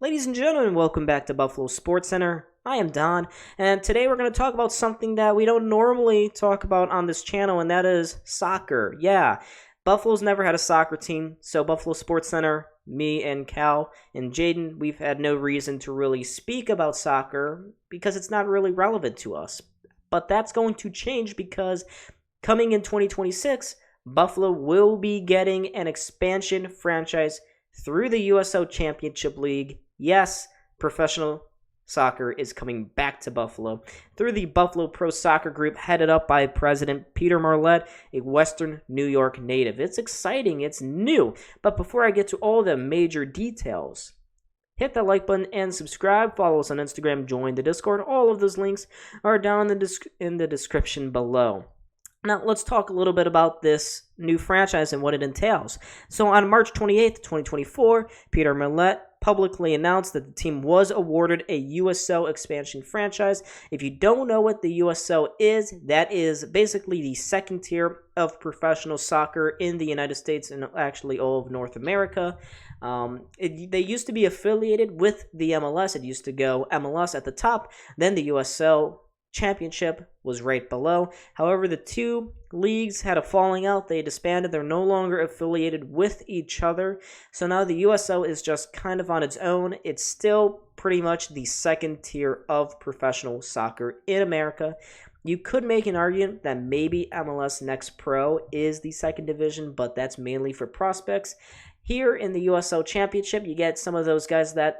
Ladies and gentlemen, welcome back to Buffalo SportsCenter. I am Don, and today we're going to talk about something that we don't normally talk about on this channel, and that is soccer. Yeah, Buffalo's never had a soccer team, so Buffalo SportsCenter, me and Cal and Jaden, we've had no reason to really speak about soccer because it's not really relevant to us. But that's going to change because coming in 2026, Buffalo will be getting an expansion franchise through the USL Championship League. Yes, professional soccer is coming back to Buffalo through the Buffalo Pro Soccer Group headed up by President Peter Marlette, a Western New York native. It's exciting, it's new, but before I get to all the major details, hit that like button and subscribe. Follow us on Instagram, join the Discord. All of those links are down in the description below. Now, let's talk a little bit about this new franchise and what it entails. So, on March 28th, 2024, Peter Marlette publicly announced that the team was awarded a USL expansion franchise. If you don't know what the USL is, that is basically the second tier of professional soccer in the United States and actually all of North America. They used to be affiliated with the MLS. It used to go MLS at the top, then the USL Championship was right below. However, the two leagues had a falling out. They disbanded. They're no longer affiliated with each other. So now the USL is just kind of on its own. It's still pretty much the second tier of professional soccer in America. You could make an argument that maybe MLS Next Pro is the second division, but that's mainly for prospects. Here in the USL Championship, you get some of those guys that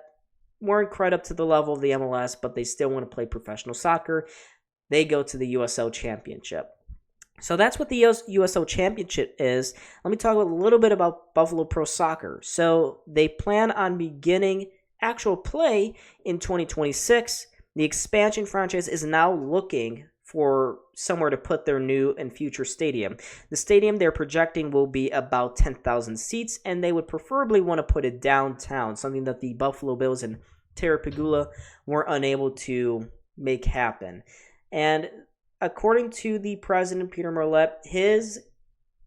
weren't quite up to the level of the MLS, but they still want to play professional soccer. They go to the USL Championship. So that's what the USL Championship is. Let me talk a little bit about Buffalo Pro Soccer. So they plan on beginning actual play in 2026. The expansion franchise is now looking for somewhere to put their new and future stadium. The stadium they're projecting will be about 10,000 seats, and they would preferably want to put it downtown, something that the Buffalo Bills and Terra Pegula were unable to make happen. And according to the president, Peter Marlette, his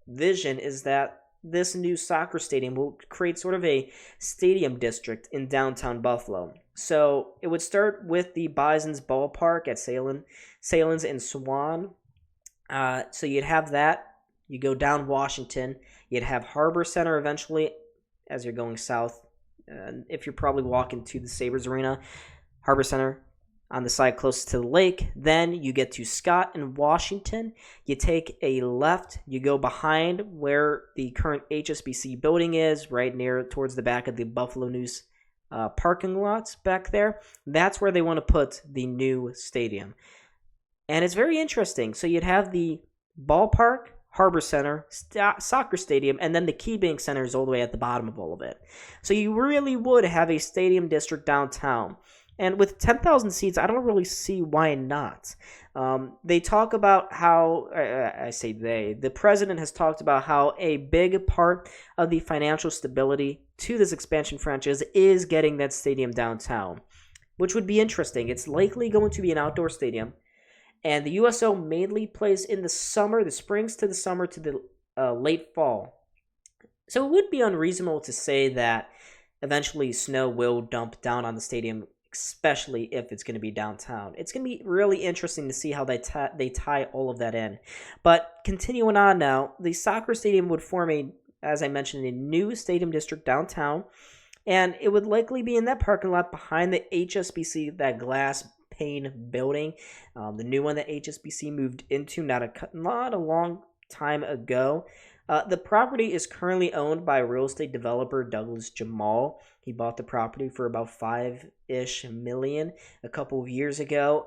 vision is that this new soccer stadium will create sort of a stadium district in downtown Buffalo. So it would start with the Bison's ballpark at Salins and Swan. So you'd have that. You go down Washington. You'd have Harbor Center eventually as you're going south. If you're probably walking to the Sabres Arena, Harbor Center on the side closest to the lake. Then you get to Scott and Washington. You take a left. You go behind where the current HSBC building is, right near towards the back of the Buffalo News parking lots back there. That's where they want to put the new stadium. And it's very interesting. So you'd have the ballpark, Harbor Center, soccer stadium, and then the Key Bank Center is all the way at the bottom of all of it. So you really would have a stadium district downtown. And with 10,000 seats, I don't really see why not. They talk about how, the president has talked about how a big part of the financial stability to this expansion franchise is getting that stadium downtown, which would be interesting. It's likely going to be an outdoor stadium. And the USL mainly plays in the summer, the springs to the summer to the late fall. So it would be unreasonable to say that eventually snow will dump down on the stadium, especially if it's going to be downtown. It's going to be really interesting to see how they tie all of that in. But continuing on now, the soccer stadium would form as I mentioned, a new stadium district downtown. And it would likely be in that parking lot behind the HSBC, that glass pane building, the new one that HSBC moved into not a long time ago. The property is currently owned by real estate developer Douglas Jamal. He bought the property for about $5-ish million a couple of years ago,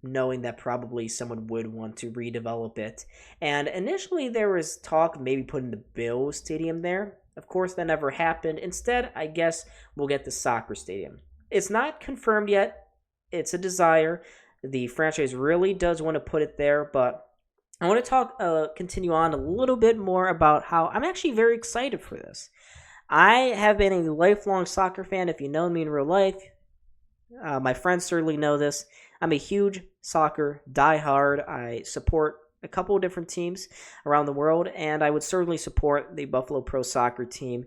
knowing that probably someone would want to redevelop it. And initially there was talk of maybe putting the Bills stadium there. Of course, that never happened. Instead, I guess we'll get the soccer stadium. It's not confirmed yet. It's a desire. The franchise really does want to put it there, but I want to continue on a little bit more about how I'm actually very excited for this. I have been a lifelong soccer fan. If you know me in real life, my friends certainly know this. I'm a huge soccer diehard. I support a couple of different teams around the world, and I would certainly support the Buffalo Pro Soccer team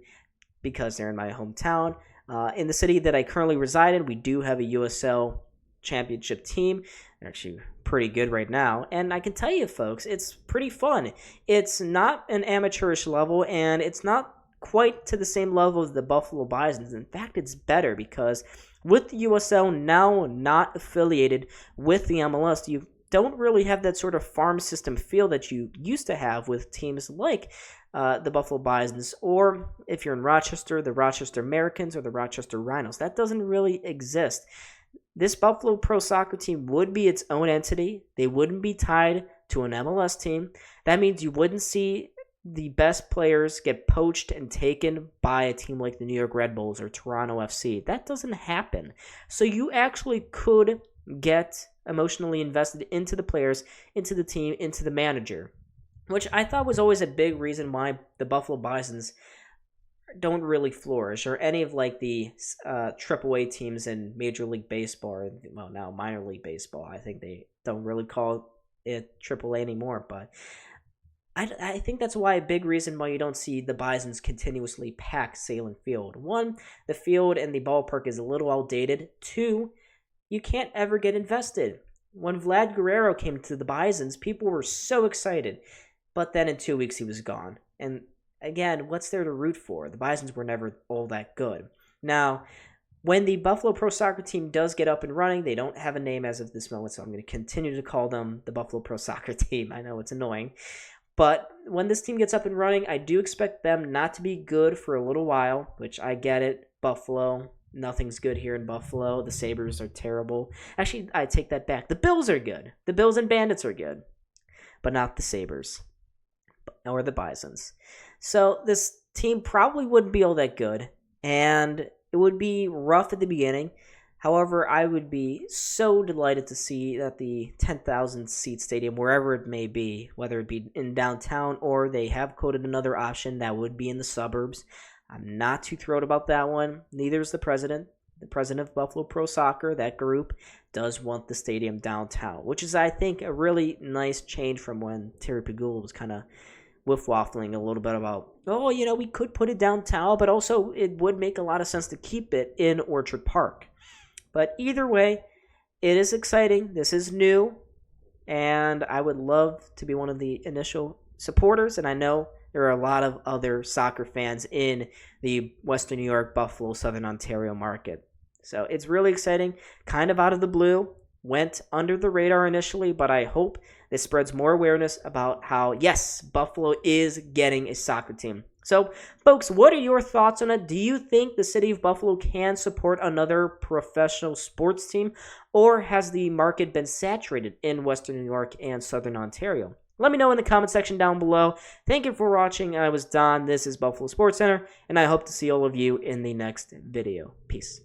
because they're in my hometown. In the city that I currently reside in, we do have a USL Championship team. They're actually pretty good right now, and I can tell you, folks, it's pretty fun. It's not an amateurish level, and it's not quite to the same level as the Buffalo Bisons. In fact, it's better because with the USL now not affiliated with the MLS, you don't really have that sort of farm system feel that you used to have with teams like the Buffalo Bisons, or if you're in Rochester, the Rochester Americans or the Rochester Rhinos. That doesn't really exist. This Buffalo Pro Soccer team would be its own entity. They wouldn't be tied to an MLS team. That means you wouldn't see the best players get poached and taken by a team like the New York Red Bulls or Toronto FC. That doesn't happen. So you actually could get emotionally invested into the players, into the team, into the manager, which I thought was always a big reason why the Buffalo Bisons don't really flourish, or any of like the AAA teams in Major League Baseball, or well, now Minor League Baseball. I think they don't really call it AAA anymore, but I think that's why a big reason why you don't see the Bisons continuously pack Salem Field. One, the field and the ballpark is a little outdated. Two, you can't ever get invested. When Vlad Guerrero came to the Bisons, people were so excited, but then in 2 weeks he was gone. And again, what's there to root for? The Bisons were never all that good. Now, when the Buffalo Pro Soccer team does get up and running, they don't have a name as of this moment, so I'm going to continue to call them the Buffalo Pro Soccer team. I know it's annoying. But when this team gets up and running, I do expect them not to be good for a little while, which I get it. Buffalo, nothing's good here in Buffalo. The Sabres are terrible. Actually, I take that back. The Bills are good. The Bills and Bandits are good, but not the Sabres or the Bisons. So this team probably wouldn't be all that good, and it would be rough at the beginning. However, I would be so delighted to see that the 10,000-seat stadium, wherever it may be, whether it be in downtown or they have quoted another option that would be in the suburbs. I'm not too thrilled about that one. Neither is the president. The president of Buffalo Pro Soccer, that group, does want the stadium downtown, which is, I think, a really nice change from when Terry Pegula was kind of whiff-waffling a little bit about, we could put it downtown, but also it would make a lot of sense to keep it in Orchard Park. But either way, it is exciting. This is new, and I would love to be one of the initial supporters, and I know there are a lot of other soccer fans in the Western New York, Buffalo, Southern Ontario market. So it's really exciting, kind of out of the blue, went under the radar initially, but I hope this spreads more awareness about how, yes, Buffalo is getting a soccer team. So, folks, what are your thoughts on it? Do you think the city of Buffalo can support another professional sports team, or has the market been saturated in Western New York and Southern Ontario? Let me know in the comment section down below. Thank you for watching. I was Don. This is Buffalo SportsCenter, and I hope to see all of you in the next video. Peace.